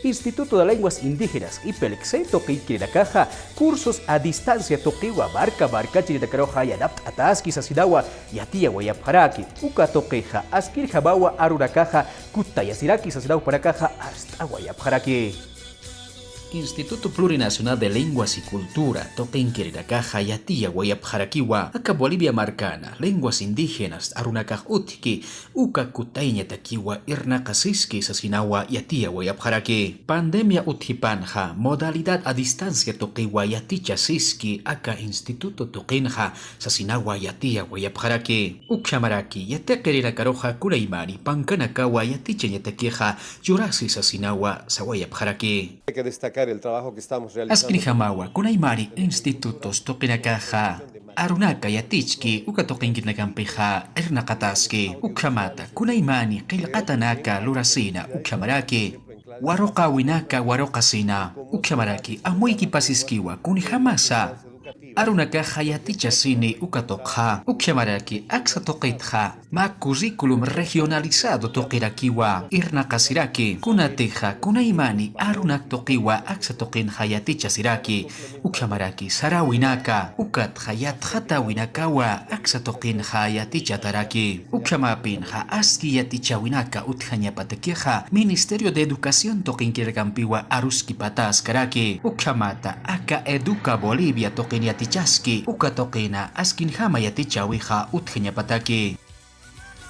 Instituto de Lenguas Indígenas y Pelexé toque la caja, cursos a distancia toquewa barca chiritacaroja y adapt ataski sasidawa y atia guayapjaraki, uka toqueja, askir jabawa aruracaja, kutayasiraki sasidawa para caja hasta guayapjaraki. Instituto Plurinacional de Lenguas y Cultura, Toquen-Quiriracaja, Yatía, Guayapjaraquiwa, Acá Bolivia Marcana, Lenguas Indígenas, Arunacaj Utki, Uca Cutaiña Taquiwa, Irnacasiski, Sasinawa, Yatía, Guayapjaraqui. Pandemia Utjipanja, modalidad a distancia Toquiwa, Yaticha Siski, Acá Instituto Toquenja, Sasinawa, Yatía, Guayapjaraqui. Uxamaraki, Yatequiriracaroja, Curaimari, Pancanakawa, Yaticha Yataqueja, Yurasi, Sasinawa, Saguayapjaraqui. Hay que destacar el trabajo que estamos realizando. Askinjamawa, Kunaimari, institutos, Tokinakaja, Arunaka, Yatichki, Ukatokinkinakampija, Ernakataski, Ukhamata, Kunaimani, Kilkatanaka, Lurasina, Ukhamaraki, Waroka Winaka, Warokasina, Ukhamaraki, Amuiki Pasiskiwa, Kunijamasa. Arunaka hayaticha sini ukatokha, ukyamaraki aksa toqitha, ma curriculum regionalizado toqirakiwa, irnakasiraki, kunateja, kunaimani, arunak toqiwa aksa toqin hayaticha siraki, ukyamaraki sarawinaka, ukat hayat winakawa, aksa toqin hayaticha taraki, ukyamapin ha aski yaticha winaka uthanyapatekeja, Ministerio de Educación toqin kirgampiwa aruski patas karaki, ukyamata, aka educa Bolivia toqin yatichaski, ukatoqina askinjama yaticha wija utjeñapataki.